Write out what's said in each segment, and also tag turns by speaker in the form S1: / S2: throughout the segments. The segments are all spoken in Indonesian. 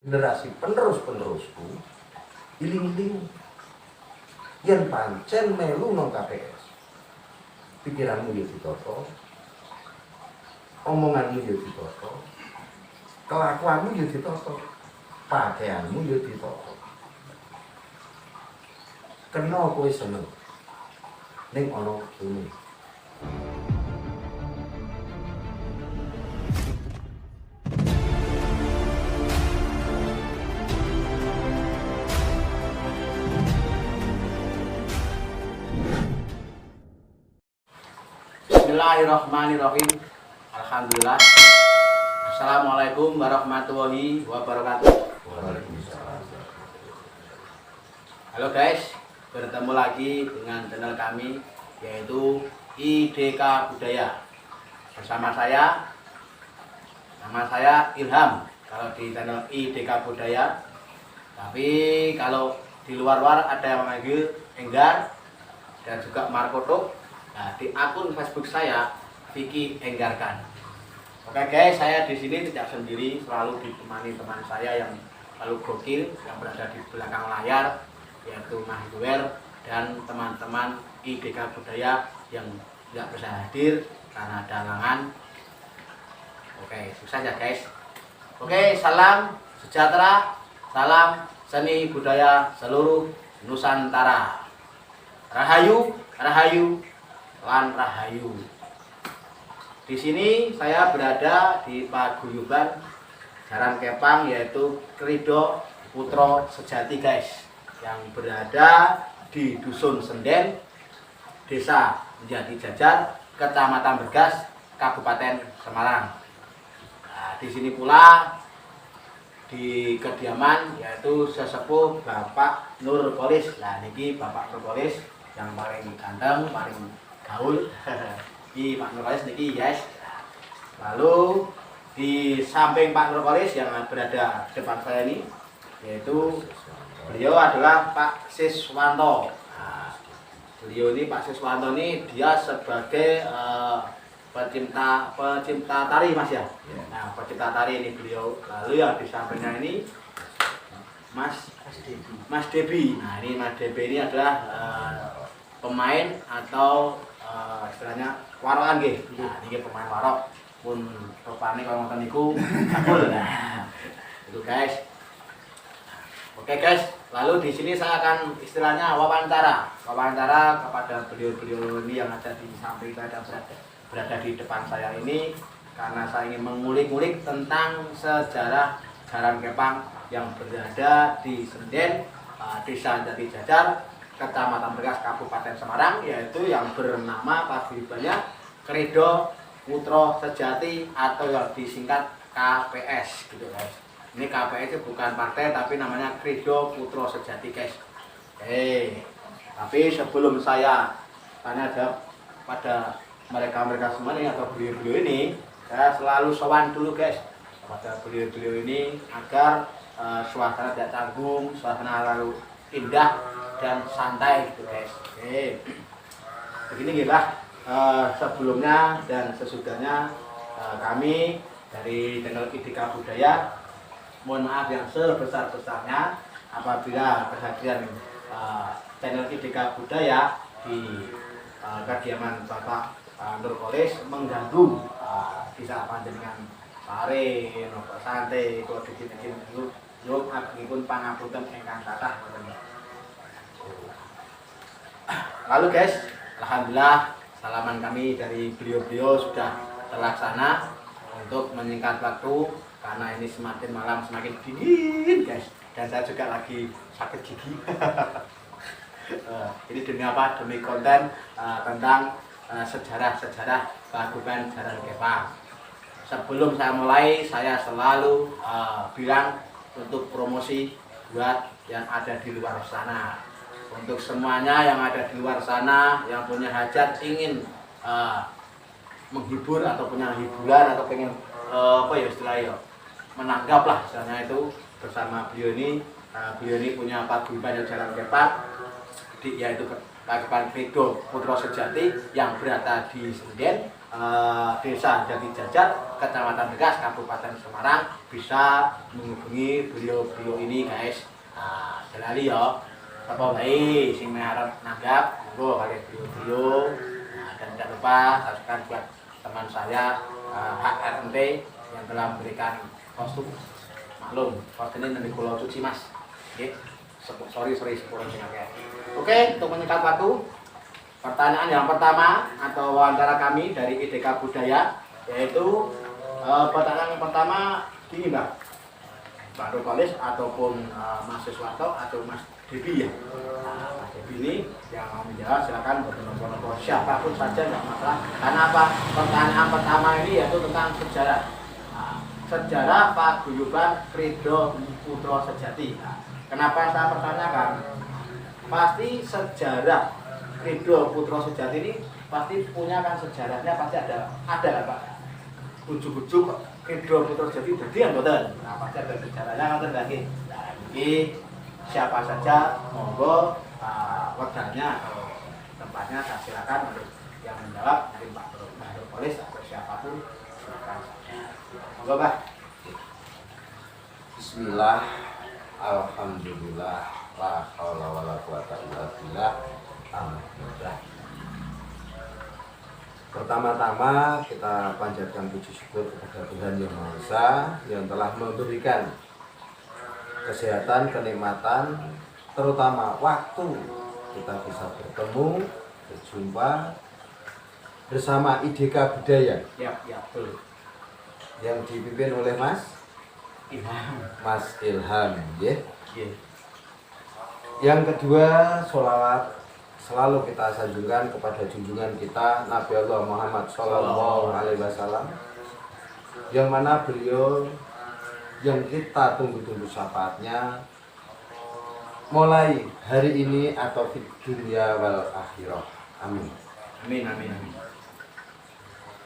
S1: generasi penerus-penerusku iling-iling yen pancen melu nang KPS pikiranmu ya ditata, omonganmu ya ditata, kelakuanmu ya ditata, pakaianmu ya ditata. Kena kowe seneng ning ana ini.
S2: Bismillahirrahmanirrahim. Alhamdulillah. Assalamualaikum warahmatullahi wabarakatuh.
S1: Waalaikumsalam.
S2: Halo guys, bertemu lagi dengan channel kami yaitu IDK Budaya. Bersama saya, nama saya Ilham kalau di channel IDK Budaya. Tapi kalau di luar-luar ada yang memanggil Enggar dan juga Markoto. Nah, di akun Facebook saya Vicky Enggarkan. Oke guys, saya di sini tidak sendiri, selalu ditemani teman saya yang selalu gokil yang berada di belakang layar, yaitu Mahduer dan teman-teman IDK Budaya yang tidak bisa hadir karena ada halangan. Oke, sukses ya guys. Oke, salam sejahtera, salam seni budaya seluruh Nusantara. Rahayu, rahayu, lan rahayu. Di sini saya berada di paguyuban Jaran Kepang yaitu Krido Putro Sejati guys, yang berada di Dusun Senden, Desa Menjadi Jajar, Kecamatan Bergas, Kabupaten Semarang. Nah, di sini pula di kediaman yaitu sesepuh Bapak Nurpolis. Nah, niki Bapak Nurpolis yang paling ganteng, paling gaul. Di Pak Nurpolis niki guys. Lalu di samping Pak Nurpolis yang berada di depan saya ini yaitu beliau adalah Pak Siswanto. Nah, beliau ini Pak Siswanto ini dia sebagai pecinta tari Mas ya. Nah, pecinta tari ini beliau. Lalu yang di sampingnya ini Mas Debi. Nah, ini Mas Debi ini adalah pemain atau istilahnya warokan nggih. Nah, ini pemain warok pun rupane kalau nonton niku gol. Nah, itu guys. Oke guys, lalu di sini saya akan istilahnya wawancara kepada beliau-beliau ini yang ada di samping saya dan berada di depan saya ini, karena saya ingin mengulik-ulik tentang sejarah Jaran Kepang yang berada di Senden, Desa Jati Jajar, Kecamatan Bergas, Kabupaten Semarang, yaitu yang bernama paguyubannya Krido Putro Sejati atau yang disingkat KPS gitu guys. Ini KPS itu bukan partai tapi namanya Krido Putro Sejati guys. Tapi sebelum saya tanya jawab pada mereka semua ini atau beliau-beliau ini, saya selalu sowan dulu guys kepada beliau-beliau ini agar suasana tidak canggung, suasana lalu indah dan santai gitu guys. Begini gila sebelumnya dan sesudahnya kami dari channel IDK Budaya mohon maaf yang sebesar-besarnya apabila kehadiran channel IDK Budaya di kediaman Bapak Nurpolis mengganggu bisa panjenengan pare nopo santai kok dikit-dikit yuk ngipun pangapunten ingkang kathah. Lalu guys, alhamdulillah salaman kami dari beliau-beliau sudah terlaksana untuk menyingkat waktu karena ini semakin malam semakin dingin guys, dan saya juga lagi sakit gigi. Ini demi apa? Demi konten tentang sejarah-sejarah paguyuban Jaran Kepang. Sebelum saya mulai, saya selalu bilang untuk promosi buat yang ada di luar sana. Untuk semuanya yang ada di luar sana yang punya hajat ingin menghibur atau punya hiburan atau pengen apa ya istilahnya menanggap lah istilahnya itu bersama beliau ini punya paguyuban Jaran Kepang yaitu Paguyuban Krido Putro Sejati yang berada di Senden, Desa Jati Jajar, Kecamatan Tegas, Kabupaten Semarang, bisa menghubungi beliau-beliau ini guys. Nah, jelali ya. Apa baik sing harap nanggap, monggo kali beliau-beliau. Nah, dan jangan lupa saksikan buat teman saya HRMT yang telah memberikan kostum maklum. Kostum ini dari Pulau Suci Mas. Oke. Sorry sepuluh sing akeh. Oke, untuk menyingkat waktu, pertanyaan yang pertama atau wawancara kami dari IDK Budaya yaitu pertanyaan yang pertama gini Mbak Rukolis ataupun Mas Siswanto atau Mas Debi ya. Nah, Mas Debi ini yang mau menjawab silakan bertemu siapapun saja nggak masalah. Karena apa? Pertanyaan pertama ini yaitu tentang sejarah. Nah, sejarah paguyuban Ridho Putra Sejati. Nah, kenapa saya pertanyakan? Pasti sejarah Ridho Putra Sejati ini pasti punya kan sejarahnya, pasti ada kan Pak. Ujuk-ujuk Ridho Putra Sejati jadi yang betul. Nah, pasti ada sejarahnya kan lagi. Nah, ini siapa saja monggo wadahnya atau tempatnya saya silakan untuk yang menjawab dari Pak Polis atau siapapun silakan saja. Monggo Pak.
S1: Bismillah, alhamdulillah, la haula wala quwata illa billah. Alhamdulillah. Pertama-tama kita panjatkan puji syukur kepada Tuhan Yang Maha Esa yang telah memberikan kesehatan, kenikmatan, terutama waktu kita bisa bertemu, berjumpa bersama IDK Budaya.
S2: Ya, betul.
S1: Yang dipimpin oleh Mas Ilham, ya. Yang kedua, sholawat selalu kita sanjungkan kepada junjungan kita Nabi Allah Muhammad Shallallahu Alaihi Wasallam, yang mana beliau yang kita tunggu-tunggu syafaatnya mulai hari ini atau di dunia wal akhirah. Amin.
S2: Amin.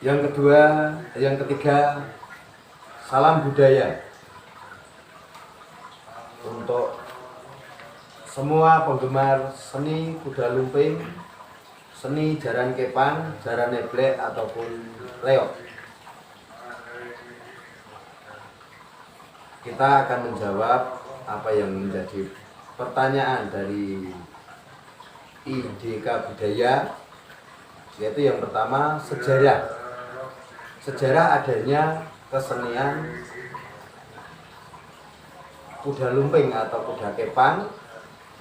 S1: Yang ketiga, salam budaya untuk semua penggemar seni kuda lumping, seni jaran kepang, jaran neblek ataupun reok. Kita akan menjawab apa yang menjadi pertanyaan dari IDK Budaya, yaitu yang pertama sejarah adanya kesenian kuda lumping atau kuda kepang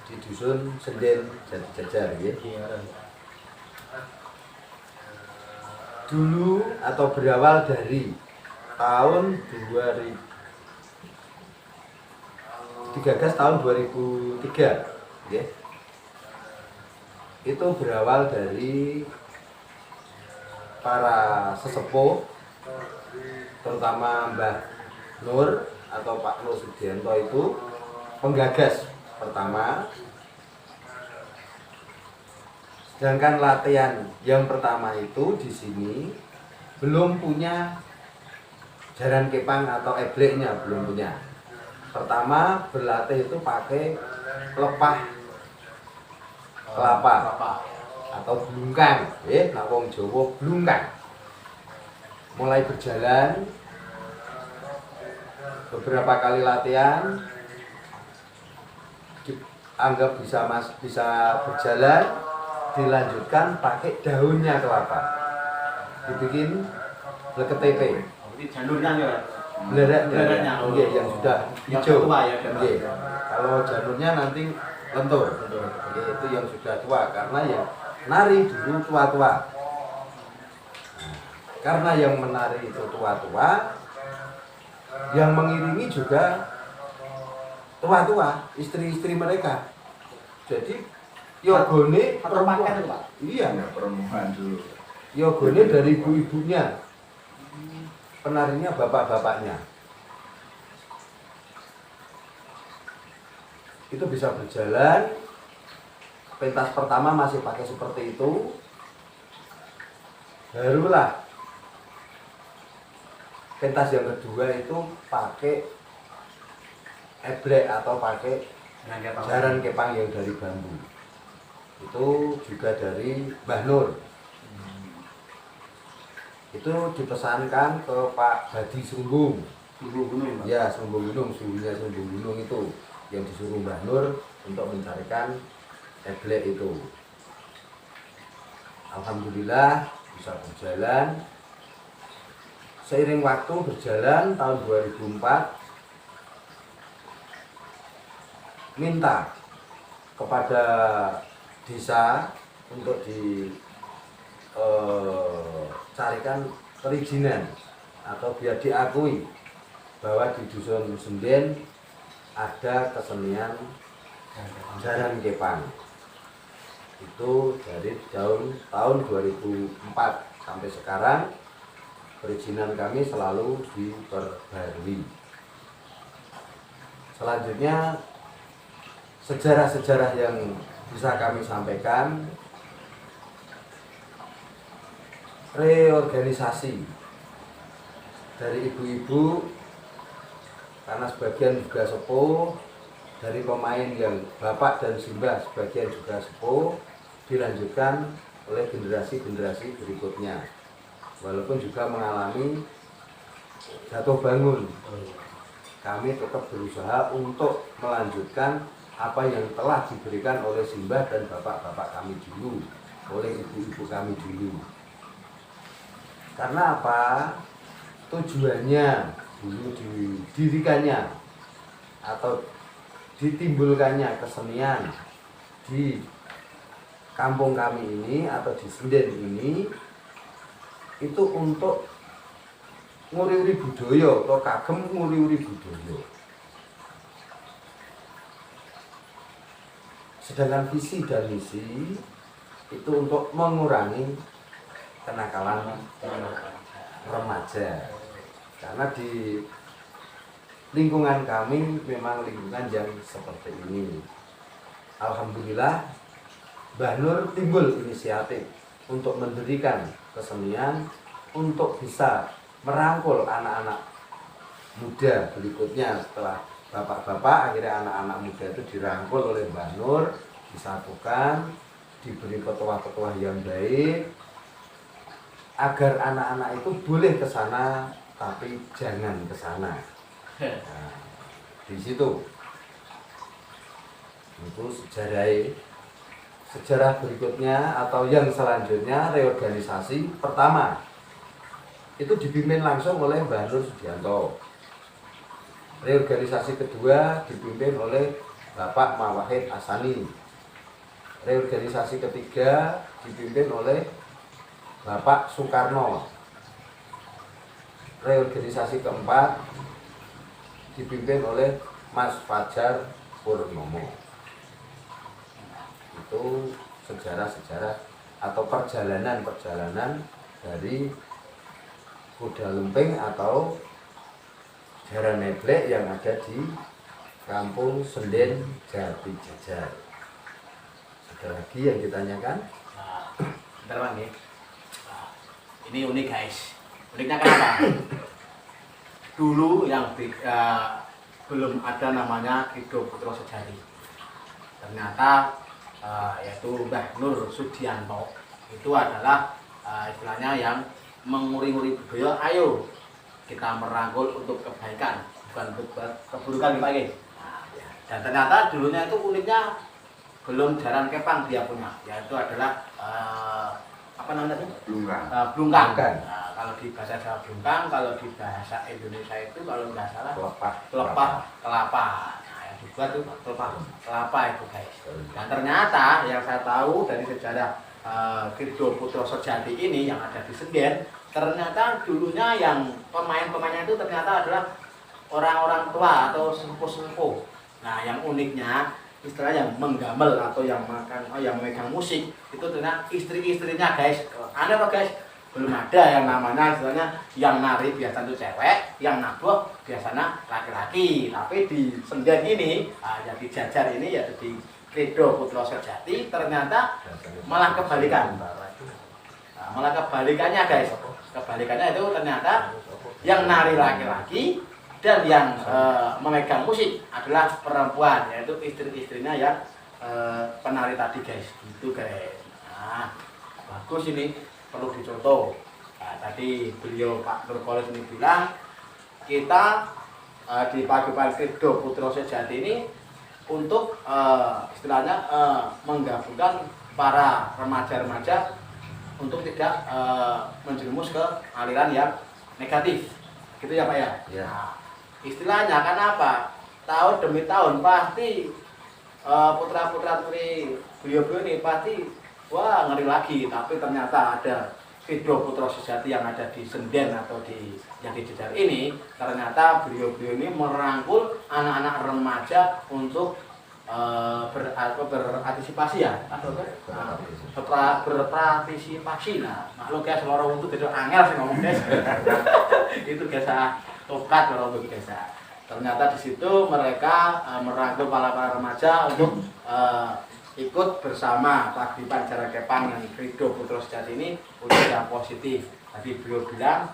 S1: di dusun Senden Jati Jajar, ya. Dulu atau berawal dari tahun 2000, digagas tahun 2003, ya. Itu berawal dari para sesepuh, terutama Mbah Nur atau Pak Nur Sugianto itu penggagas pertama. Sedangkan latihan yang pertama itu di sini belum punya jaran kepang atau ebleknya, belum punya. Pertama berlatih itu pakai lepah kelapa atau blungkang, ya, nah wong Jawa blungkang. Mulai berjalan beberapa kali latihan, dianggap bisa berjalan, dilanjutkan pakai daunnya kelapa, dibikin bleketepe.
S2: Jadi janurnya ya.
S1: Belernya, iya, yang sudah hijau.
S2: Tua, ya,
S1: iya. Kalau janurnya nanti lentur. Iya, itu yang sudah tua, karena yang nari dulu tua-tua. Karena yang menari itu tua-tua, yang mengiringi juga tua-tua, istri-istri mereka. Jadi yogone
S2: perempuan itu Pak.
S1: Iya,
S3: perempuan dulu.
S1: yogone dari ibu-ibunya. Penarinya bapak-bapaknya. Itu bisa berjalan. Pentas pertama masih pakai seperti itu. Barulah pentas yang kedua itu pakai eblek atau pakai jaran kepang yang dari bambu. Itu juga dari Mbah Nur. itu dipesankan ke Pak Badi Sumbung.
S2: Sumbung Gunung, Pak.
S1: Ya, Sumbung Gunung, suhunya Sumbung Gunung itu yang disuruh Mbah Nur untuk mencarikan eblek itu. Alhamdulillah bisa berjalan. Seiring waktu berjalan tahun 2004 minta kepada desa untuk dicarikan perizinan atau biar diakui bahwa di Dusun Senden ada kesenian jaran kepang. Itu dari tahun 2004 sampai sekarang perizinan kami selalu diperbarui. Selanjutnya sejarah-sejarah yang bisa kami sampaikan, reorganisasi dari ibu-ibu karena sebagian juga sepuh, dari pemain yang bapak dan simbah sebagian juga sepuh, dilanjutkan oleh generasi-generasi berikutnya, walaupun juga mengalami jatuh bangun. Kami tetap berusaha untuk melanjutkan apa yang telah diberikan oleh simbah dan bapak-bapak kami dulu, oleh ibu-ibu kami dulu. Karena apa? Tujuannya dulu didirikannya atau ditimbulkannya kesenian di kampung kami ini atau di Senden ini itu untuk nguri-uri budaya atau kagem nguri-uri budaya. Sedangkan visi dan misi itu untuk mengurangi kenakalan remaja. Karena di lingkungan kami memang lingkungan yang seperti ini. Alhamdulillah Mbah Nur timbul inisiatif untuk mendirikan kesenian untuk bisa merangkul anak-anak muda berikutnya. Setelah bapak-bapak, akhirnya anak-anak muda itu dirangkul oleh Mbah Nur, disatukan, diberi petuah-petuah yang baik agar anak-anak itu boleh ke sana tapi jangan ke sana. Nah, di situ itu sejarah berikutnya atau yang selanjutnya, reorganisasi pertama itu dipimpin langsung oleh Mbah Nur Sudianto. Reorganisasi kedua dipimpin oleh Bapak Mawahid Asani. Reorganisasi ketiga dipimpin oleh Bapak Soekarno. Reorganisasi keempat dipimpin oleh Mas Fajar Purnomo. Itu sejarah-sejarah atau perjalanan-perjalanan dari kuda lumping atau jaran neblek yang ada di Kampung Senden Jati Jajar. Ada lagi yang ditanyakan?
S2: Bentar Bang ya. Ini unik guys. Uniknya kenapa? Dulu yang belum ada namanya Kido Putra Sejati. Ternyata yaitu Mbah Nur Sudianto itu adalah istilahnya yang menguri-uri budaya. Ayo kita merangkul untuk kebaikan, bukan untuk keburukan Pak Ge. Dan ternyata dulunya itu uniknya belum jaran kepang dia punya, yaitu adalah apa namanya itu?
S3: Blungkang.
S2: Blungkang. Nah, kalau di bahasa Jawa blungkang, kalau di bahasa Indonesia itu kalau nggak salah kelepah kelapa. Nah, yang dibuat itu kelepah kelapa itu guys. Dan ternyata yang saya tahu dari sejarah Kido Putra Sejati ini yang ada di Senden, ternyata dulunya yang pemain-pemainnya itu ternyata adalah orang-orang tua atau sepuh-sepuh. Nah, yang uniknya istilah yang menggamel atau yang memegang musik itu ternyata istri-istrinya guys. Aneh apa guys? Belum ada yang namanya istilahnya yang nari biasa itu cewek, yang nabuh biasanya laki-laki. Tapi di Senden ini, yang di Jajar ini yaitu di Kido Putra Sejati ternyata malah kebalikan. Nah, malah kebalikannya guys. Kebalikannya itu ternyata yang nari laki-laki dan yang memegang musik adalah perempuan, yaitu istri-istrinya yang penari tadi guys. Gitu guys. Nah, bagus ini, perlu dicontoh. Nah, tadi beliau Pak Nurkolis ini bilang kita di Paguyuban Kredo Putra Sejati ini untuk istilahnya menggabungkan para remaja-remaja untuk tidak menjerumus ke aliran yang negatif, gitu ya Pak ya.
S1: Ya.
S2: Nah, istilahnya kan apa? Tahun demi tahun pasti putra-putra putri beliau-beliau ini pasti wah ngeri lagi, tapi ternyata ada Kredo Putra Sejati yang ada di Senden atau di yang di Jejar ini, ternyata beliau-beliau ini merangkul anak-anak remaja untuk berantisipasi ya atau berpartisipasi. Nah maklum guys, lorong untuk tidak angel sih ngomong guys. Itu guys tokat lorong itu guys. Ternyata di situ mereka merangkul para remaja untuk ikut bersama Paguyuban Jaran Kepang yang Kredo Putra Sejati ini untuk yang positif. Tadi beliau bilang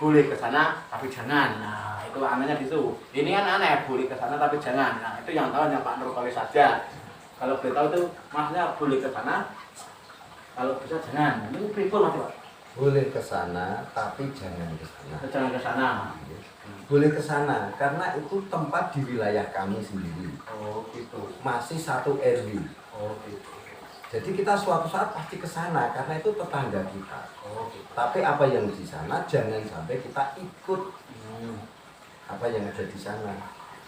S2: boleh ke sana tapi jangan. Nah itu anehnya di situ. Ini kan aneh, boleh ke sana tapi jangan. Nah itu yang tahu yang Pak Nurkolis saja. Kalau boleh tahu itu maksudnya boleh ke sana, kalau bisa jangan. Ini pripun Mas Pak?
S1: Boleh ke sana tapi jangan ke sana.
S2: Jangan ke sana.
S1: Boleh ke sana karena itu tempat di wilayah kami sendiri.
S2: Oh gitu.
S1: Masih satu RW.
S2: Oh gitu.
S1: Jadi kita suatu saat pasti ke sana karena itu tetangga kita.
S2: Oh gitu.
S1: Tapi apa yang di sana jangan sampai kita ikut apa yang ada di sana.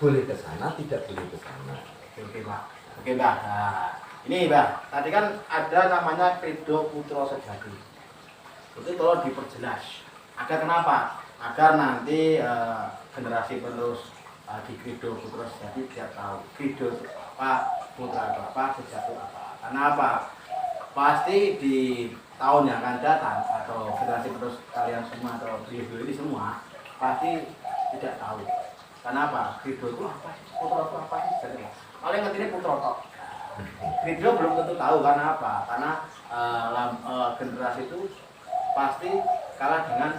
S1: Boleh ke sana, tidak boleh ke sana.
S2: Oke Pak. Oke Mbak. Nah, ini Mbak, tadi kan ada namanya Kredo Putra Sejati. Itu tolong diperjelas. Agar kenapa? Agar nanti generasi penerus di Kredo Putra Sejati dia tahu Kredo apa, Putra apa, Sejati apa. Karena apa? Pasti di tahun yang akan datang atau generasi penerus kalian semua atau beliau ini semua pasti tidak tahu. Karena apa? Kredo itu apa sih? Putra itu apa sih? Paling ngerti Putra tok. Kredo belum tentu tahu karena apa? Karena generasi itu pasti kalah dengan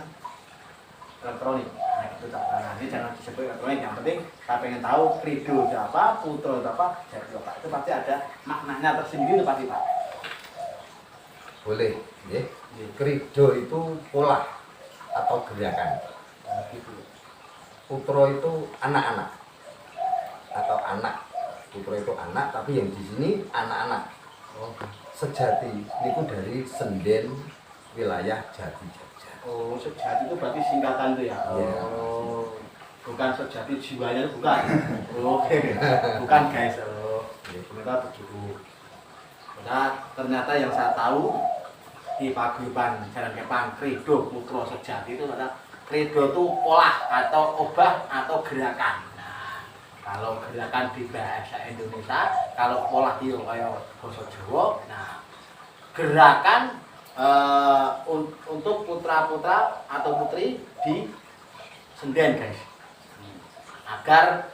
S2: elektronik. Nah itu tak. Nah, ini jangan disebut elektronik. Yang penting saya pengen tahu Kredo itu apa, Putra itu apa, Jati apa. Itu pasti ada maknanya tersendiri itu pasti Pak.
S1: Boleh, ya. Kredo itu pola atau gerakan.
S2: Nah, gitu.
S1: Putra itu anak-anak atau anak. Putra itu anak, tapi yang di sini anak-anak.
S2: Oh.
S1: Sejati itu dari Senden, wilayah Jati Jajar.
S2: Oh, sejati itu berarti singkatan itu ya?
S1: Iya.
S2: Oh, bukan sejati jiwanya, bukan? Oke, bukan guys. Oh, ternyata begitu. Nah, ternyata yang saya tahu di Paguyuban Jaran Kepang Kredo Putra Sejati itu adalah Kredo itu pola atau obah atau gerakan. Nah, kalau gerakan di bahasa Indonesia, kalau pola itu kayak bahasa Jawa, nah gerakan untuk putra-putra atau putri di Senden guys, agar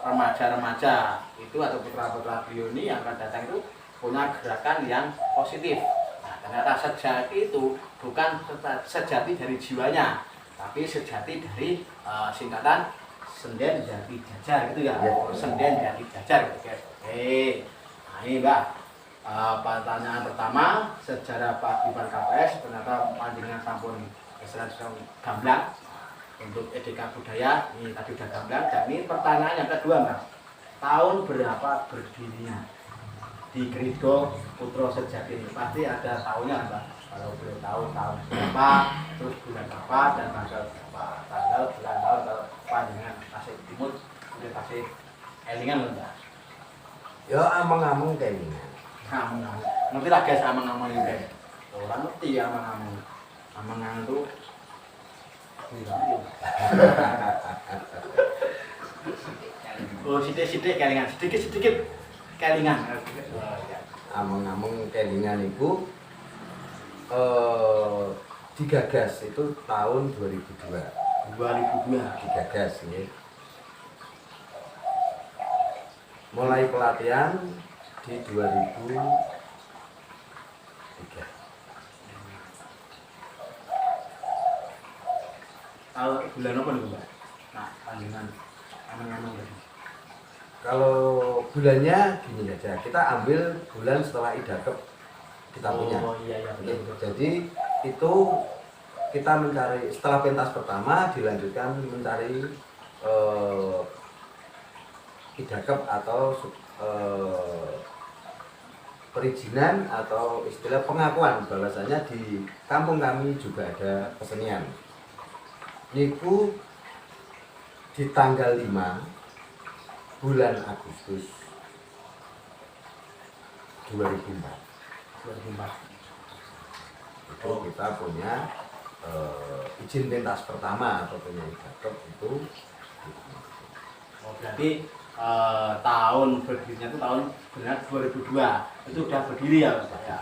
S2: remaja-remaja itu atau putra-putra beliau ini yang akan datang itu punya gerakan yang positif. Nah, ternyata sejati itu bukan sejati dari jiwanya, tapi sejati dari singkatan Senden Jati Jajar gitu ya. Senden Jati Jajar gitu guys. Oke, nah ini Mbak. Pertanyaan pertama, sejarah Paguyuban KPS ternyata panjenengan sampun kesalahan gamblang untuk edeka budaya. Ini tadi udah gamblang. Dan ini pertanyaan yang kedua Mbak, tahun berapa berdirinya di Kredo Putra Sejati ini? Pasti ada tahunnya Mbak. Kalau boleh tahu tahun berapa, terus bulan apa dan tanggal berapa, tanggal bulan tahun kalau panjenengan kasih timut udah kasih elingan Mbak.
S1: Ya amang-amang kayak gini.
S2: Amang-amang. Ngerti lah guys amang-amang itu guys. Orang ngerti amang-amang. Amang-amang itu oh sidik-sidik kelingan, sedikit-sedikit kelingan.
S1: Amang-amang kelingan itu digagas itu tahun 2002.
S2: 2002
S1: Digagas ya. Mulai pelatihan di 2003.
S2: Tahu bulan apa nih Mbak? Nah, panjenengan amang-amang tadi.
S1: Kalau bulannya gini aja, kita ambil bulan setelah Idakep kita punya.
S2: Oh iya iya betul betul.
S1: Jadi itu kita mencari setelah pentas pertama dilanjutkan mencari idakep atau perizinan atau istilah pengakuan bahwasanya di kampung kami juga ada kesenian. Niku di tanggal 5 bulan Agustus 2004 itu kita punya izin pentas pertama atau punya idakep itu.
S2: Berarti tahun berdirinya itu tahun benar 2002 itu sudah berdiri ya Pak ya.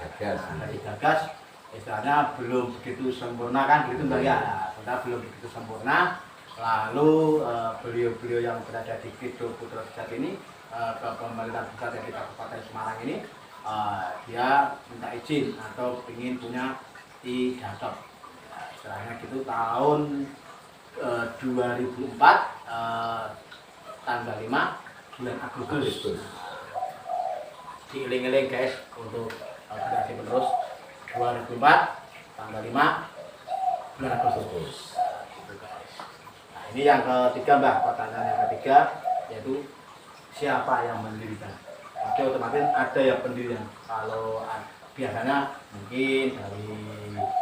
S2: Digagas istilahnya belum begitu sempurna kan gitu Mbak ya. Kita belum begitu sempurna. Lalu beliau-beliau yang berada di Krido Putra Sejati ini ke pemerintah pusat dari Kabupaten Semarang ini dia minta izin atau ingin punya idakep. Istilahnya gitu tahun 2004 tanggal 5 bulan Agustus. Diiling-iling guys untuk generasi penerus 2004 tanggal 5 bulan Agustus. Nah, ini yang ketiga Mbak, pertanyaan yang ketiga yaitu siapa yang mendirikan? Oke, otomatis ada yang pendirian. Kalau biasanya mungkin dari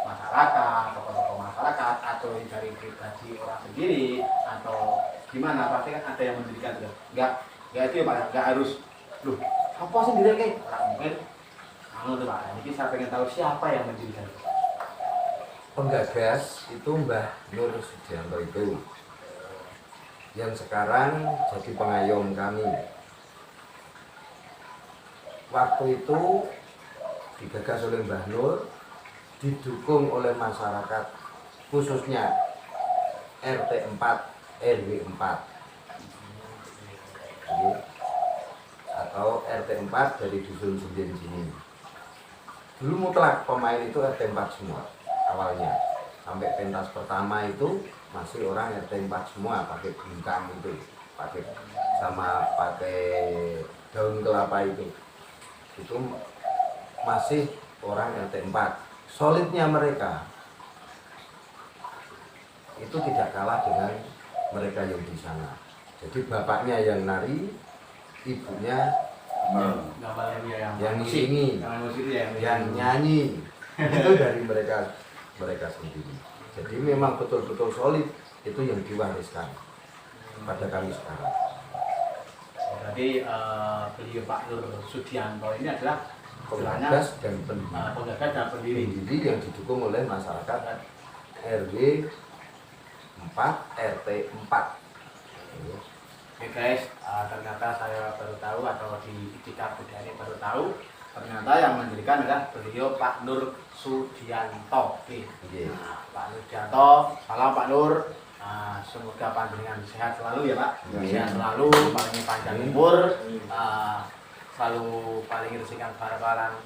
S2: masyarakat, tokoh-tokoh masyarakat atau dari pribadi orang sendiri atau gimana, pasti kan ada yang mendirikan juga. Enggak itu ya Pak, enggak harus loh, apa sih dirikan? Orang mungkin tuh Pak, ini saya pengen tahu siapa yang mendirikan.
S1: Penggagas itu Mbah Nur Sudianto itu yang sekarang jadi pengayom kami. Waktu itu digagas oleh Mbah Nur, didukung oleh masyarakat khususnya RT 4 RW 4 atau RT 4 dari dusun Sendiri sini. Dulu mutlak pemain itu RT 4 semua awalnya. Sampai pentas pertama itu masih orang RT 4 semua pakai bingkang itu, pakai daun kelapa itu masih orang RT 4. Solidnya mereka itu tidak kalah dengan mereka yang di sana. Jadi bapaknya yang nari, ibunya yang ngiringi, yang nyanyi. Itu dari mereka sendiri. Jadi memang betul-betul solid, itu yang diwariskan pada kami sekarang.
S2: Jadi beliau Pak Nur Sudianto ini adalah
S1: penggagas dan
S2: pendiri
S1: yang didukung oleh masyarakat RW 4 RT 4.
S2: Oke guys, ternyata saya baru tahu atau di Ideka Budaya ini baru tahu ternyata yang mendirikan adalah beliau Pak Nur Sudianto. Oke. Nah, Pak Nur Sudianto, salam Pak Nur. Semoga panjenengan sehat selalu ya Pak. Sehat selalu, paling panjang umur, selalu paling rezekikan barokah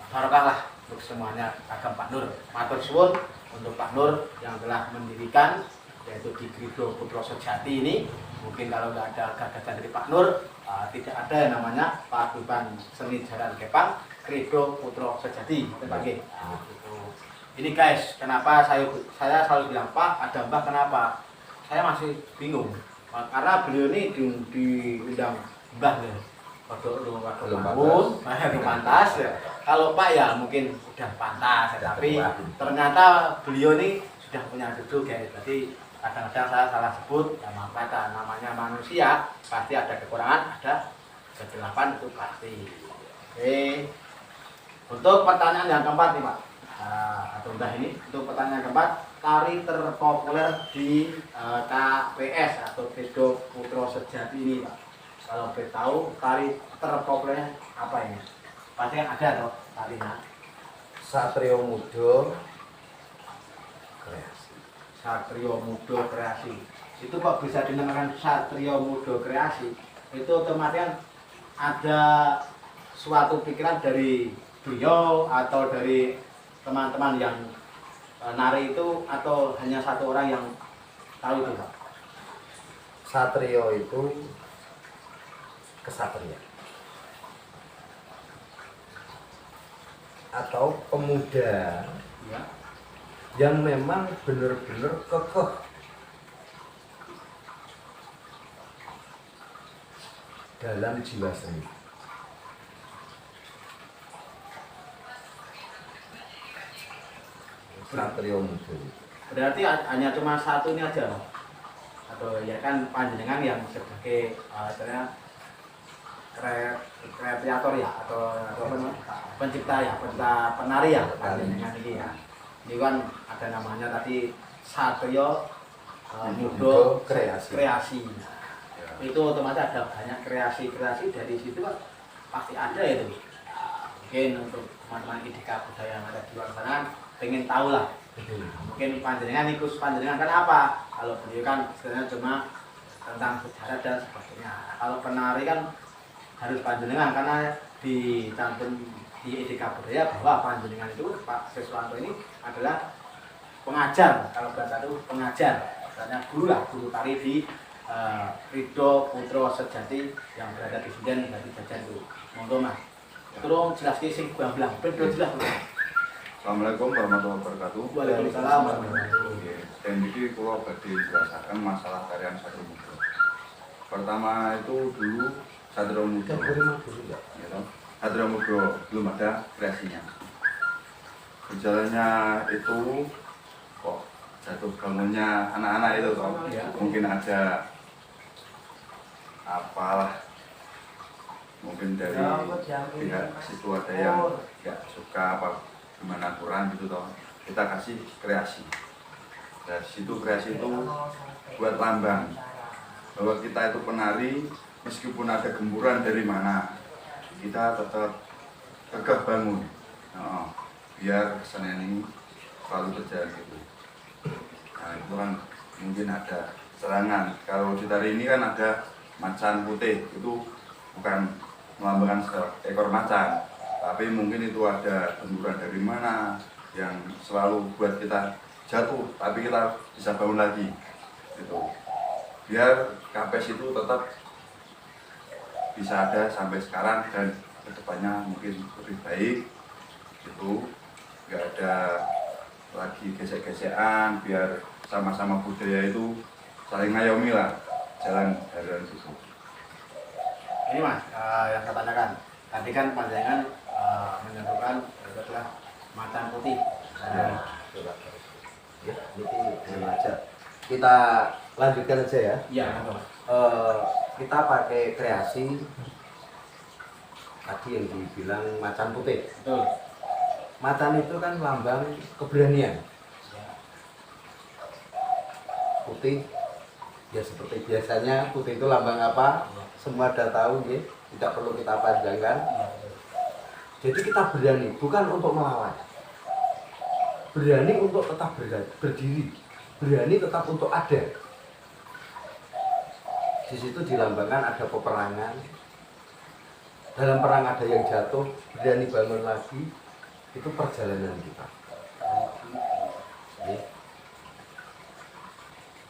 S2: barokah lah untuk semuanya agam Pak Nur. Matur suwun untuk Pak Nur yang telah mendirikan yaitu di Krido Putra Sejati ini. Mungkin kalau nggak ada gagasan dari Pak Nur, tidak ada yang namanya Paguyuban Seni Jaran Kepang Krido Putra Sejati. Ini guys, kenapa saya selalu bilang Pak, ada Mbah, kenapa? Saya masih bingung. Karena beliau ini diundang Mbah ya. Belum pantas ya. Kalau Pak ya mungkin udah pantas ya, tapi ternyata beliau ini sudah punya cucu guys. Jadi kadang-kadang saya salah sebut, ya apa namanya manusia pasti ada kekurangan, ada kegelapan, itu pasti. Oke. Untuk pertanyaan yang keempat nih Pak, atau Mbah ini, untuk pertanyaan keempat, tari terpopuler di KPS atau Krido Putra Sejati ini Pak. Kalau boleh tahu tari terpopulernya apa ini? Pasti kan ada loh tarinya.
S1: Satrio Muda Kreasi.
S2: Satrio Muda Kreasi. Itu kok bisa dinamakan Satrio Muda Kreasi? Itu otomatis ada suatu pikiran dari beliau atau dari teman-teman yang nari itu, atau hanya satu orang yang tahu itu Pak?
S1: Satrio itu kesatria atau pemuda
S2: ya.
S1: yang memang benar-benar kekeh dalam jiwa seni. Satrio Muda.
S2: Berarti hanya cuma satu ini aja, Mas? Atau ya kan panjenengan yang sebagai istilahnya kreator ya atau apa namanya, pencipta ya, pencipta penari ya panjenengan ini ya. Ini kan ada namanya tadi Satrio Muda Kreasi. Nah, itu otomatis ada banyak kreasi-kreasi dari situ kan pasti ada itu. Mungkin untuk teman-teman IDK budaya yang ada di luar sana pengen tahu lah. Mungkin panjenengan ikut panjenengan kan apa? Kalau beliau kan sebenarnya cuma tentang sejarah dan sebagainya. Kalau penari kan harus panjenengan karena dicantum di IDK budaya bahwa panjenengan itu Pak Siswanto ini adalah pengajar. Kalau bahasa itu pengajar, misalnya guru lah, guru tari di Ridho Putro Sejati yang berada di Sinden dari Jajan itu. Monggo Mas. Terus jelas sing gamblang, ben jelas.
S3: Assalamualaikum warahmatullahi wabarakatuh.
S2: Waalaikumsalam warahmatullahi wabarakatuh.
S3: Dan jadi kalau bagi jelaskan masalah tarian Satrio Muda. Pertama itu dulu Satrio Muda. Satrio Muda belum ada kreasinya. Berjalannya itu kok jatuh bangunnya anak-anak itu toh. Mungkin ada apalah, mungkin dari pihak situ ada yang nggak suka apa gimana kurang gitu toh, kita kasih kreasi. Dari situ kreasi itu buat lambang bahwa kita itu penari, meskipun ada gempuran dari mana kita tetap tegak bangun, biar kesenian ini selalu berjalan gitu. Nah itu kan mungkin ada serangan. Kalau di tari ini kan ada macan putih, itu bukan melambangkan ekor macan, tapi mungkin itu ada benturan dari mana yang selalu buat kita jatuh, tapi kita bisa bangun lagi gitu. Biar kapes itu tetap bisa ada sampai sekarang dan kedepannya mungkin lebih baik gitu, nggak ada lagi gesek-gesekan, biar sama-sama budaya itu saling ngayomi lah jalan dari situ.
S2: Ini Mas, yang saya tanyakan tadi kan panjangan menentukan itu adalah macan putih.
S1: Ya, ini aja. Kita lanjutkan aja ya.
S2: Iya, Mas.
S1: Kita pakai kreasi tadi yang dibilang macan putih.
S2: Betul.
S1: Macan itu kan lambang keberanian. Putih, ya seperti biasanya putih itu lambang apa? Semua sudah tahu ya, tidak perlu kita panjangkan. Jadi kita berani, bukan untuk melawan. Berani untuk tetap berdiri. Berani tetap untuk ada. Di situ dilambangkan ada peperangan. Dalam perang ada yang jatuh, berani bangun lagi. Itu perjalanan kita. Ya.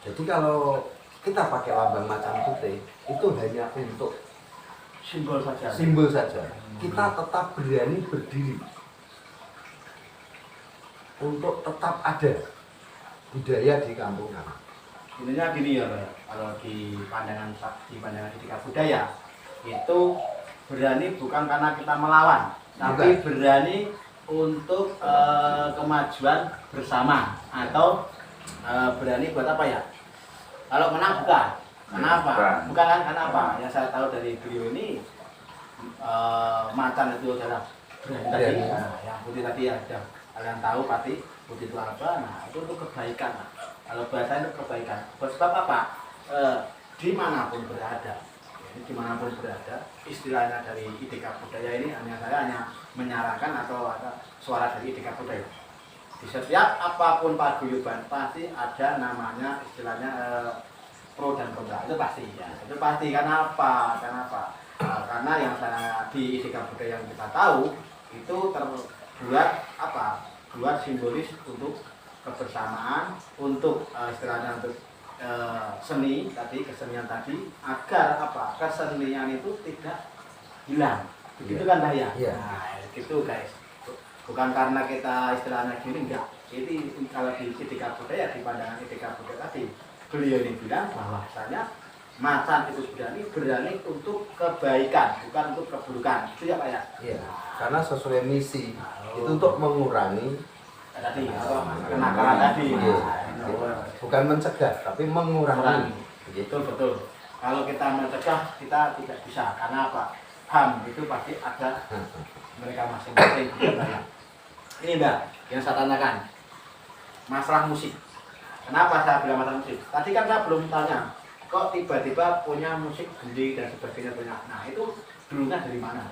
S1: Jadi kalau kita pakai lambang macan putih, itu hanya untuk
S2: Simbol saja.
S1: simbol saja. Kita tetap berani berdiri untuk tetap ada budaya di kampung kami.
S2: Intinya gini ya, Pak. Kalau di pandangan IDK budaya itu berani bukan karena kita melawan, tapi berani untuk kemajuan bersama atau berani buat apa ya? Kalau menang bukan. Kenapa? Bukan kan? Kenapa? Yang saya tahu dari beliau ini macan itu adalah berani tadi. Nah, yang putih tadi ada kalian tahu pasti putih itu apa? Nah itu untuk kebaikan. Nah, kalau bahasa itu kebaikan. Sebab apa? Dimanapun berada, ini dimanapun berada, istilahnya dari IDK budaya ini saya hanya menyarankan atau ada suara dari IDK budaya. Di setiap apapun paguyuban pasti ada namanya istilahnya pro dan kontra, itu pasti ya. Itu pasti. Kenapa? Karena yang saya di IDK budaya yang kita tahu itu terbuat apa? Buat simbolis untuk kebersamaan, untuk istilahnya untuk seni tadi, kesenian tadi, agar apa? Kesenian itu tidak hilang. Begitu kan Pak ya?
S1: Iya.
S2: Nah, gitu guys. bukan karena kita istilahnya gini, enggak. Jadi kalau di etika budaya, di pandangan etika budaya tadi, beliau ini bilang bahwasanya macan itu berani untuk kebaikan, bukan untuk keburukan. Itu ya Pak ya?
S1: Iya, karena sesuai misi itu untuk mengurangi
S2: tadi kenakalan tadi.
S1: Iya. Bukan mencegah tapi mengurangi.
S2: Betul betul. Kalau kita mencegah kita tidak bisa, karena apa? HAM itu pasti ada mereka masing-masing. Ini Mbak yang saya tanyakan, masalah musik. Kenapa saya bilang masalah musik? Tadi kan saya belum tanya, kok tiba-tiba punya musik gending dan sebagainya punya. Nah itu dulunya dari mana?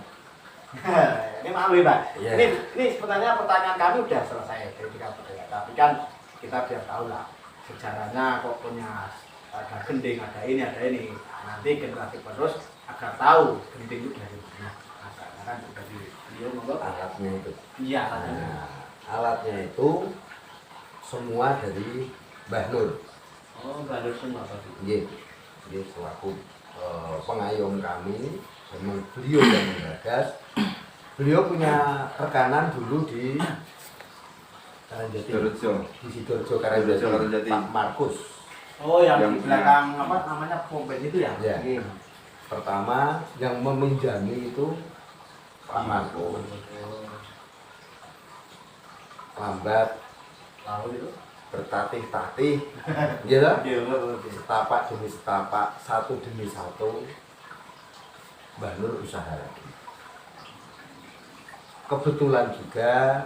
S2: Ini maaf ya Pak.
S1: Yeah.
S2: Ini sebenarnya pertanyaan kami udah selesai dari tiga budaya. Tapi kan kita biar tahu lah sejarahnya kok punya ada gending, ada ini, ada ini. Nah, nanti generasi penerus agar tahu gending itu dari mana. Nah, kan dari beliau membuat
S1: Alatnya itu.
S2: Iya.
S1: Nah, alatnya itu semua dari Mbah Nur.
S2: Oh, Mbah Nur semua tadi.
S1: Iya, dia selaku pengayom kami, memang beliau yang menggagas. Beliau punya rekanan dulu di Karangjati, di Sidoarjo Karangjati, Pak Markus.
S2: Oh, yang
S3: Yang
S2: di belakang apa namanya Pompet itu ya?
S1: Ya.
S2: Iya.
S1: Pertama yang meminjami itu Pak Markus. Lambat
S2: Lalu itu
S1: bertatih-tatih, gitu.
S2: Iya,
S1: Setapak demi setapak, satu demi satu, Mbah Nur usaha lagi. Kebetulan juga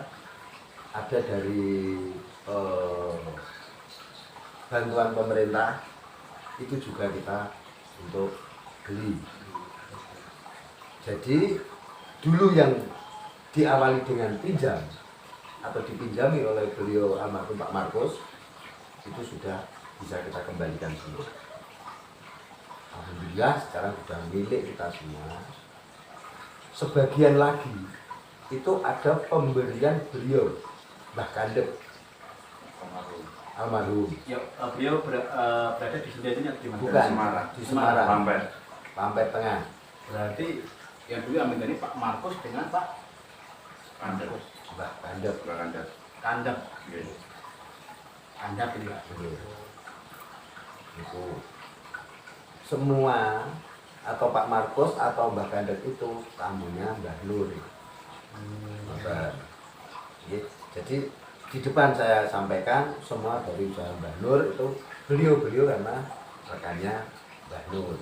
S1: ada dari bantuan pemerintah itu juga kita untuk beli. Jadi dulu yang diawali dengan pinjam atau dipinjami oleh beliau almarhum Pak Markus itu sudah bisa kita kembalikan semua. Alhamdulillah sekarang sudah milik kita semua. Sebagian lagi itu ada pemberian beliau Mbah Kandep almarhum.
S2: Ya, beliau berada di Sendirinya di mana?
S1: Bukan,
S3: Semarang.
S1: di Semarang,
S3: Lampet.
S1: Lampet Tengah.
S2: Berarti yang dulu ambil dari Pak Markus dengan Pak
S3: Kandep.
S1: Mbah Kandep.
S3: Kandep.
S2: Kandep.
S3: Iya.
S2: Kandep itu ya.
S1: Itu semua atau Pak Markus atau Mbah Kandep itu tamunya Mbah Nur. Mbah. Ya, jadi di depan saya sampaikan semua dari usaha Mbah Nur itu beliau karena rekannya Mbah Nur.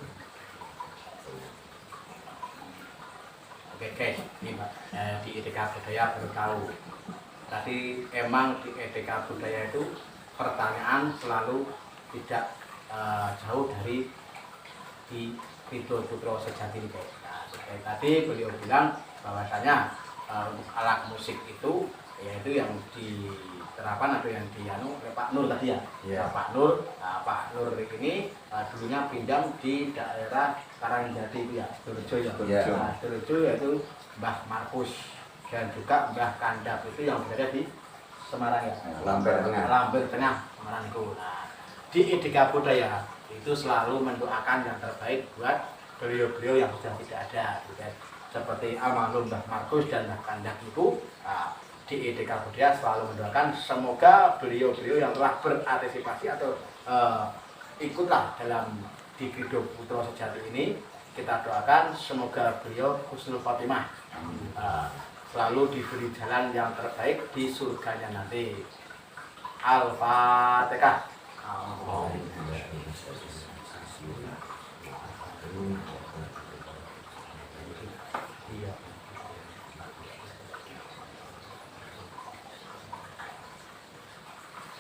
S2: Oke guys, ini Pak, di etika budaya baru tahu. Tadi emang di etika budaya itu pertanyaan selalu tidak jauh dari di Ridho Putra Sejati ini guys. Nah, seperti tadi beliau bilang bahwasanya untuk alat musik itu yaitu yang diterapkan atau yang dianu oleh Pak Nur tadi ya.
S1: Yeah.
S2: Pak Nur, Pak Nur ini dulunya pinjam di daerah Karangjati itu ya, Sidoarjo ya.
S1: Yeah.
S2: Nah, Sidoarjo yaitu Mbah Markus dan juga Mbah Kandap itu yang berada di Semarang ya.
S1: Lampir Tengah.
S2: Lampir Tengah Semarang itu. Nah, di etika budaya itu selalu mendoakan yang terbaik buat beliau-beliau yang sudah tidak ada. Gitu. Seperti almarhum Mbah Markus dan Mbah Kandap itu. Di etika budaya selalu mendoakan semoga beliau-beliau yang telah berantisipasi atau ikutlah dalam di Ridho Putra Sejati ini, kita doakan semoga beliau husnul khotimah, selalu diberi jalan yang terbaik di surganya nanti. Al-Fatihah. Iya.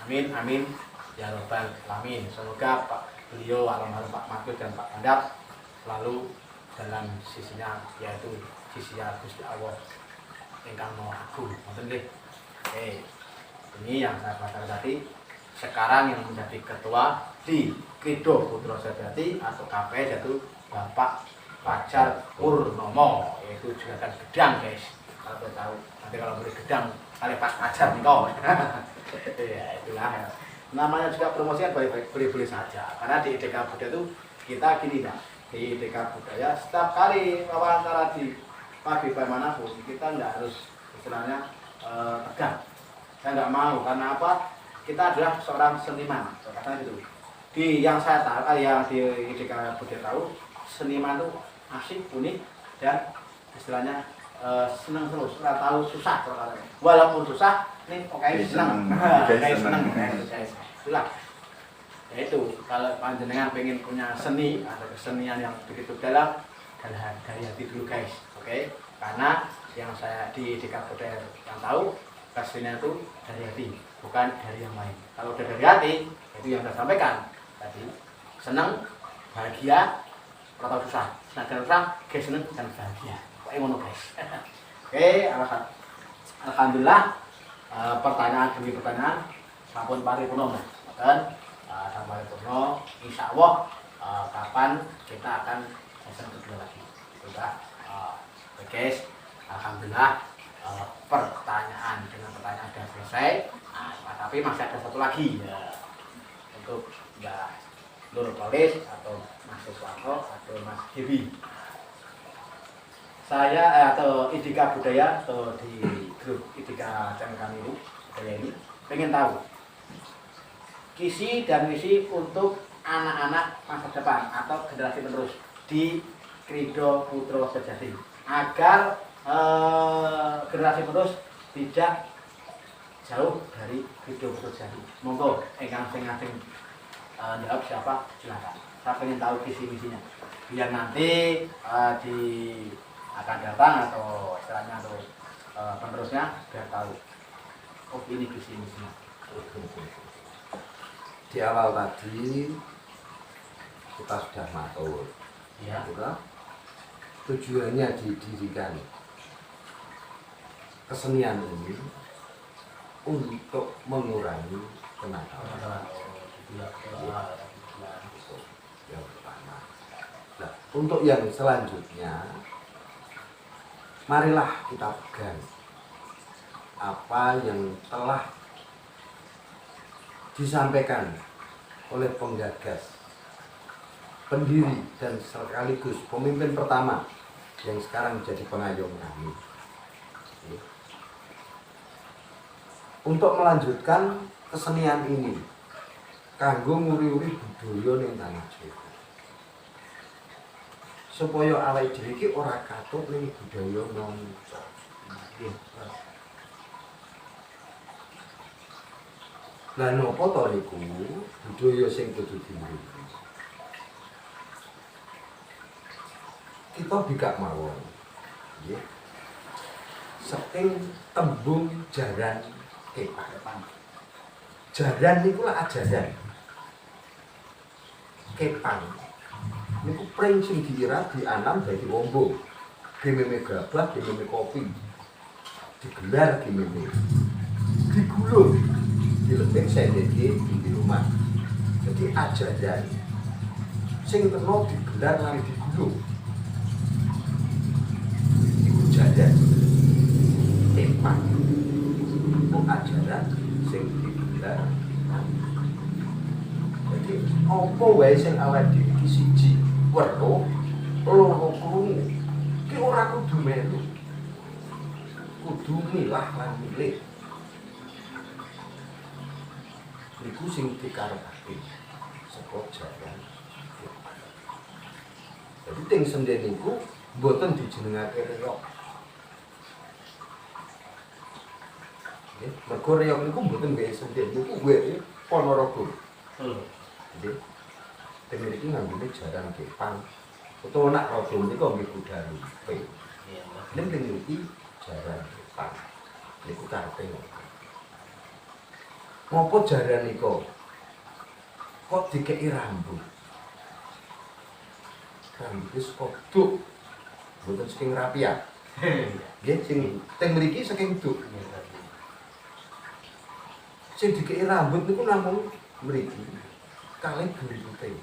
S2: Amin, amin, ya robbal alamin. Semoga beliau almarhum Pak Markus dan Pak Kandap selalu dalam sisinya, yaitu sisinya Gusti Allah ingkang Maha Agung. Oke, ini yang saya katakan tadi. Sekarang yang menjadi ketua di Ridho Putra Sejati atau KPS yaitu Bapak Fajar Purnomo, yaitu juga kan gedang guys. Kalau tahu nanti kalau beli gedang kali Pak Fajar nih kau. Ya itulah ya. Namanya juga promosi kan boleh-boleh saja, karena di etika budaya itu kita gini Pak, di etika budaya setiap kali wawancara di pagi manapun kita nggak harus istilahnya tegang. Saya nggak mau, karena apa? Kita adalah seorang seniman, katanya gitu. Di yang saya tahu, yang di IDK Budaya tahu, seniman itu asik, unik, dan istilahnya senang terus, nggak tahu susah. Walaupun susah, nih oke senang, senang, itulah. Ya itu, kalau panjenengan pengen punya seni, ada kesenian yang begitu dalam, dari hati dulu guys, oke? Karena yang saya di IDK Budaya yang tahu, kesenian itu dari hati, bukan dari yang lain. Kalau udah dari hati, itu yang saya sampaikan tadi, senang, bahagia, atau susah. Senang dan susah, guys senang dan bahagia. Pokoknya ngono guys. Oke, alhamdulillah, pertanyaan demi pertanyaan, sampun paripurna, kan? Dan paripurna, insya Allah kapan kita akan sesi kedua lagi. Sudah, guys, alhamdulillah. Pertanyaan dengan pertanyaan sudah selesai, tapi masih ada satu lagi ya, untuk Mbak Nur Polis atau Mas Siswanto atau Mas Dewi. Saya atau IDK Budaya atau di grup IDK channel kami ini, Budaya ini, pengen tahu kisi dan misi untuk anak-anak masa depan atau generasi penerus di Krido Putra Sejati agar generasi penerus tidak jauh dari Krido Putra Sejati. Monggo ingkang sing jawab siapa, silakan. Saya pengen tahu visi misinya biar nanti akan datang atau istilahnya atau penerusnya biar tahu oh ini visi misinya.
S1: Di awal tadi kita sudah matur
S2: Ya.
S1: Tujuannya didirikan kesenian ini untuk mengurangi kenakalan. Yang pertama. Nah, untuk yang selanjutnya, marilah kita pegang apa yang telah disampaikan oleh penggagas, pendiri dan sekaligus pemimpin pertama yang sekarang jadi pengayom kami. Untuk melanjutkan kesenian ini kanggo nguri-uri budaya ning tanah Jawa. Supaya awake dhewe iki ora katut ning budaya manca. Lah napa to niku budaya sing kudu dimiliki? Kita bikak mawon. Nggih. Saking tembung jaran kepang. Jaran niku lah ajaran. Kepang niku pring sing diirat dianam dadi ombo. Gememe gabah, gememe kopi. Digelar gememe. Digulung dilebek sedeke di rumah. Jadi ajaran sing kena digelar lan digulung. Iku jaran. Kepang. Iku ajaran sing digelar. Jadi apa wae sing awake dhewe iki siji weruh loro krungu ki ora kudu melu. Kudu milah lan milih. Iku sing dikarepake saka jaran. Jadi ting senden niku mboten dijenengake reok. Nggih, mergo reok niku mboten gawe senden, niku gawe Ponorogo. Nggih. Teng mriki nganggone jaran kepang. Utawa nak rada menika nggih budal. Iya, ning teng mriki jaran kepang. Niku karepe ngopo. Ngopo jaran nika? Kok dikeki rambut? Rambut wis kok duk. Mboten saking rapiah. Nggih, sing teng mriki saking duk. Sing dikeki rambut niku namung mriki. Kalih buntute.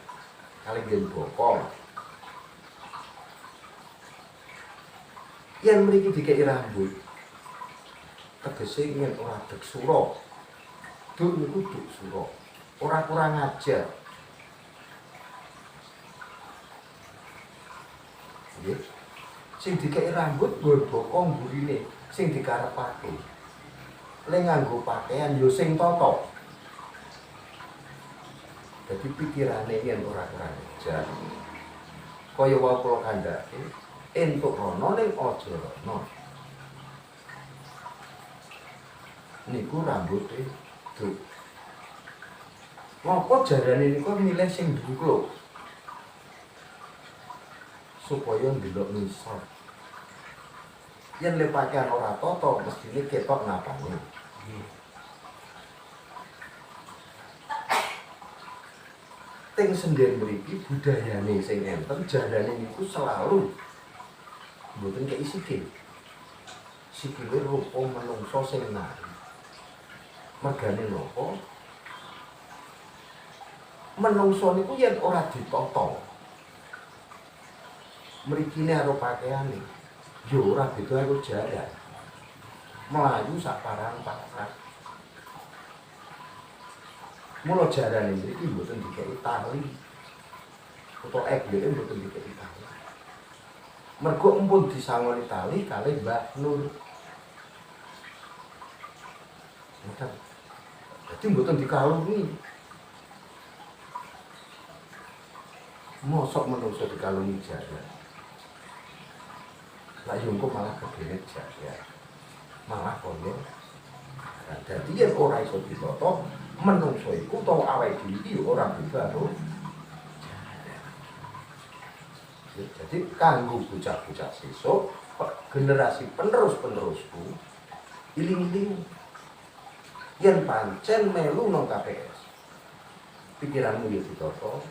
S1: Kalih ngen bokong. Yen mriki dikeki rambut, tegese yen ora dek sura. Duk niku duk sura. Ora kurang ajar. Nggih. Sing dikeki rambut nggon bokong burine sing dikarepake. le nganggo pakaian yo sing tata. Dadi pikirane yen ora kurang ajar. Kaya wae kula kandhake, entuk rono ning aja rono. Niku rambuté duk. Ngopo jarane niku milih sing dhuwur? Supaya ndelok ngisor. Yen le pakaian ora tata mestine ketok napane. Ting sendiri mriki budayane sing enten jarane niku selalu mboten kei sikil. Sikile rupa menungso sing nari. Mergane napa? Menungso niku yen ora ditata. Mrikine karo pakaiane yo ora beda karo jaran. Melayu sak parang-parang. Mula jarane mriki mboten dikeki tali. Utawa egleke mboten dikeki tali. Mergo empun disangoni tali kalih Mbah Nur. Ngoten. Dadi mboten dikalungi. Mosok menungso dikalungi jaran. Lah yungku malah kegenet jaran. Malah koyo. Dadi yen ora iso ditata, menungso iku utawa awake dhewe iki ora bisa to. Jadi kanggo bocah-bocah sesuk, generasi penerus-penerusku, iling-iling yen pancen melu nang KPS. Pikiranmu yo ditata,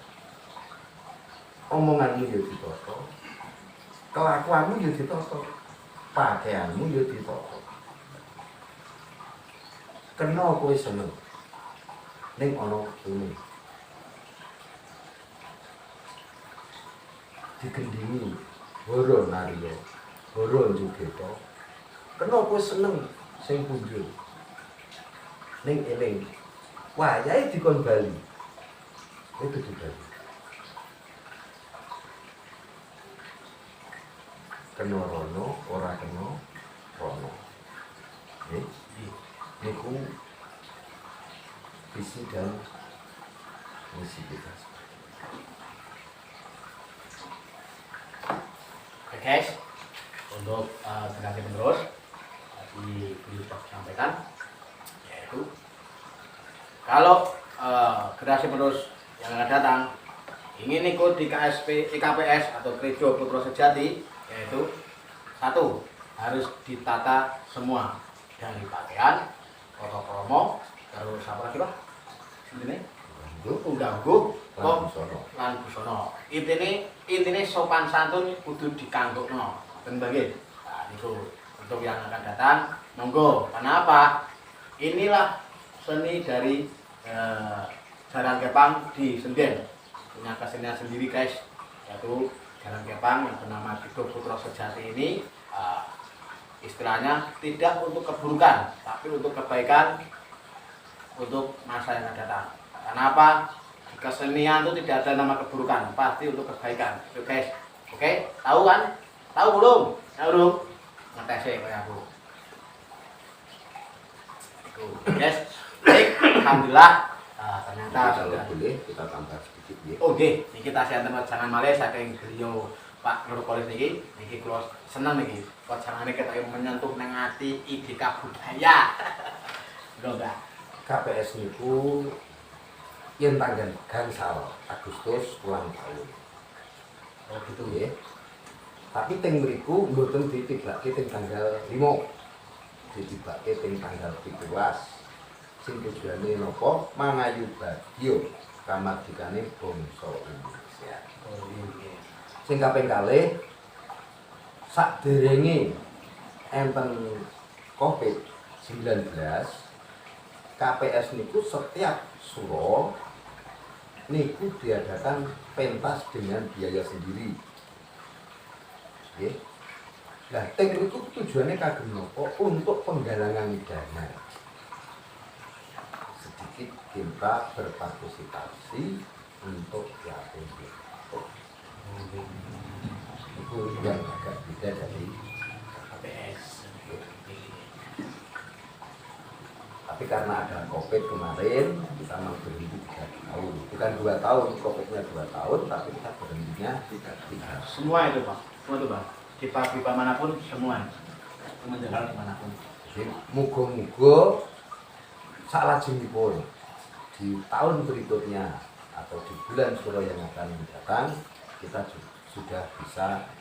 S1: omonganmu yo ditata, kelakuanmu yo ditata, pakaianmu yo ditata. Kena kowe seneng ning ana kene. Digendingi horo nariya, horo njugeta. Kena kowe seneng sing punjul. Ning eling. Wayahe dikon bali. Kowe kudu bali. Kena rono, ora kena rono. Nggih. Niku visi dan misi kita.
S2: Oke guys, untuk generasi penerus tadi beliau sudah sampaikan, yaitu kalau generasi penerus yang akan datang ingin ikut di KPS atau Gereja Putra Sejati, yaitu satu, harus ditata semua dari pakaian, foto promo, terus apa lagi Pak? Ini unggah-ungguh, lan busana. Intine sopan santun kudu dikanggokno. Ben nggih. Nah, niku untuk yang akan datang, monggo. Kenapa? Inilah seni dari Jaran Kepang di Senden. Punya kesenian sendiri guys, yaitu Jaran Kepang yang bernama Gereja Putra Sejati ini. Istilahnya tidak untuk keburukan, tapi untuk kebaikan, untuk masa yang akan datang. Kenapa? Di kesenian itu tidak ada nama keburukan, pasti untuk kebaikan. Oke guys, oke? Tahu kan? Tahu belum? Tahu belum? Ngetesnya kayak aku. Guys, baik, alhamdulillah. Ternyata
S1: kalau boleh kita tambah sedikit ya.
S2: Oke, ini kita jangan malah saking beliau Pak Nurkolis niki kula seneng niki. Wacane ketok menyentuh nang ati IDK budaya. Lho, Mbak.
S1: KPS niku yen tanggal gangsal Agustus ulang tahun.
S2: Oh gitu
S1: ya. Tapi teng mriku mboten ditibake teng tanggal 5. Ditibake teng tanggal 17. Sing tujuane napa? Mangayu bagya kamardikane bangsa Indonesia.
S2: Oh iya.
S1: Sing kaping kalih sakderenge enten Covid-19 KPS niku setiap suro niku diadakan pentas dengan biaya sendiri. Nggih. Lah teng niku tujuannya kagem napa? Untuk penggalangan dana. Sedikit kita berpartisipasi untuk yatim piatu. Itu yang agak beda dari
S2: KPS.
S1: Tapi karena ada COVID kemarin, kita mau berhenti 3 tahun. Bukan 2 tahun, COVID-nya 2 tahun, tapi kita berhentinya 3 tahun.
S2: Semua itu Pak, semua itu Pak. Di pabrik manapun semua. Menjelang dimanapun.
S1: Jadi muga-muga salajengipun di tahun berikutnya atau di bulan Suro yang akan datang kita sudah bisa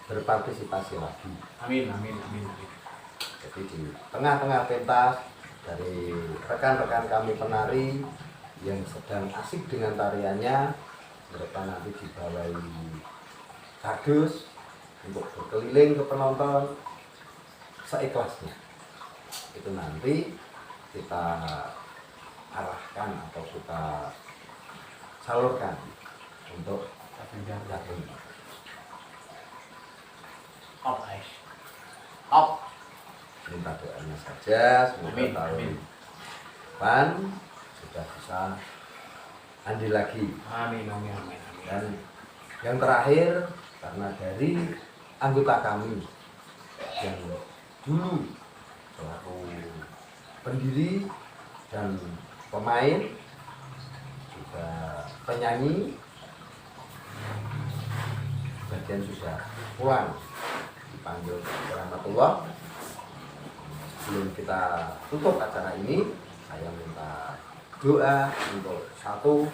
S1: berpartisipasi lagi.
S2: Amin, amin, amin, amin.
S1: Jadi di tengah-tengah pentas dari rekan-rekan kami penari yang sedang asik dengan tariannya, mereka nanti dibawahi kardus untuk berkeliling ke penonton seikhlasnya. Itu nanti kita arahkan atau kita salurkan untuk yatim.
S2: Op, guys. Op.
S1: Minta doanya saja, semoga
S2: Amin,
S1: tahun
S2: amin.
S1: depan sudah bisa andil lagi.
S2: Amin, amin, amin, amin.
S1: Dan yang terakhir, karena dari anggota kami yang dulu selaku pendiri dan pemain, juga penyanyi, bagian sudah pulang dipanggil rahmatullah. Sebelum kita tutup acara ini, saya minta doa untuk satu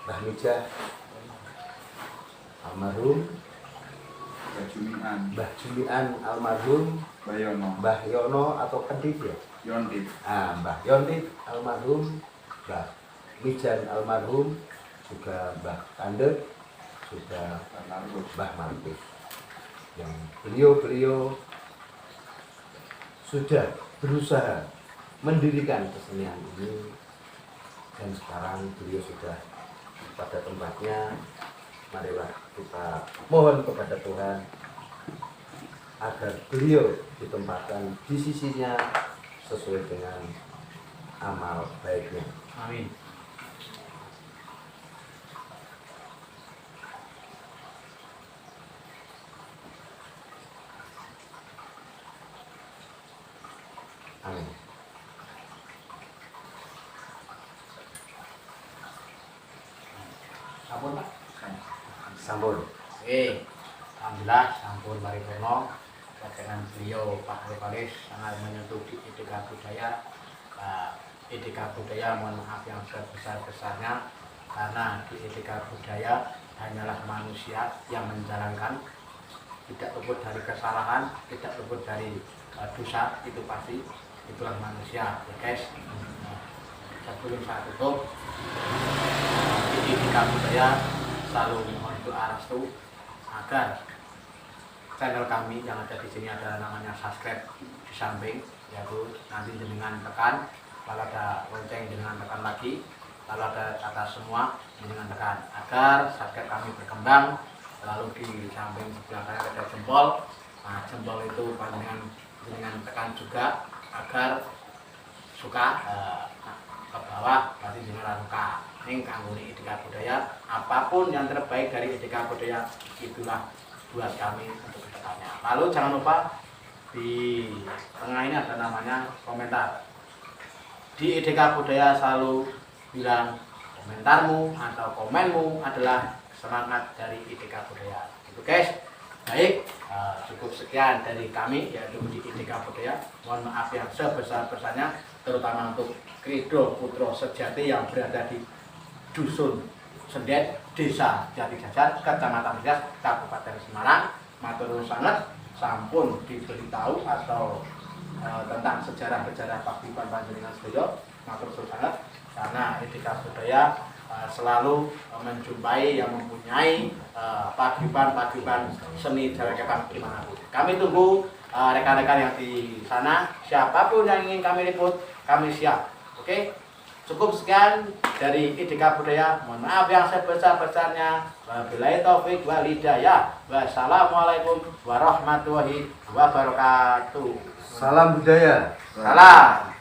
S1: Mbah Mijah almarhum, Mbah Jumian almarhum, Mbah Yono atau Kedip ya?
S3: Yontit.
S1: Mbah Yontit almarhum, Mbah Mijan almarhum, juga Mbah Kandek, juga Mbah Mantis. Yang beliau sudah berusaha mendirikan kesenian ini, dan sekarang beliau sudah pada tempatnya. Marilah kita mohon kepada Tuhan agar beliau ditempatkan di sisinya sesuai dengan amal baiknya.
S2: Amin.
S1: Amin.
S2: Sampun Pak.
S1: Sampun.
S2: Oke, alhamdulillah sampun paripurna. Dengan beliau Pak Rifalis sangat menyentuh di etika budaya. Etika budaya, mohon maaf yang sebesar-besarnya, karena di etika budaya hanyalah manusia yang menjalankan, tidak luput dari kesalahan, tidak luput dari dosa, itu pasti itulah manusia ya guys. Sebelum saya tutup, di etika budaya selalu mohon doa restu agar channel kami yang ada di sini, ada namanya subscribe di samping, yaitu nanti jenengan tekan, kalau ada lonceng jenengan tekan lagi, kalau ada kata semua jenengan tekan, agar subscribe kami berkembang. Lalu di samping sebelah kanan ada jempol, nah jempol itu jenengan tekan juga agar suka ke bawah, berarti jenengan suka. Ini kangguni etika budaya, apapun yang terbaik dari etika budaya itulah buat kami untuk kedepannya. Lalu jangan lupa di tengah ini ada namanya komentar. Di etika budaya selalu bilang komentarmu atau komenmu adalah semangat dari etika budaya. Itu guys. Baik, cukup sekian dari kami yaitu di etika budaya. Mohon maaf yang sebesar-besarnya, terutama untuk Kredo Putra Sejati yang berada di Dusun Sendet, Desa Jati Jajar, Kecamatan Midas, Kabupaten Semarang. Matur sangat sampun diberitahu atau tentang sejarah-sejarah paguyuban panjenengan sedaya. Matur sangat, karena etika budaya selalu menjumpai yang mempunyai paguyuban seni jaraketan dimanapun. Kami tunggu rekan-rekan yang di sana, siapapun yang ingin kami liput, kami siap. Oke? Cukup sekian dari etika budaya. Mohon maaf yang sebesar-besarnya. Wabillahi taufik wal hidayah. Wassalamualaikum warahmatullahi wabarakatuh.
S1: Salam budaya.
S2: Salam.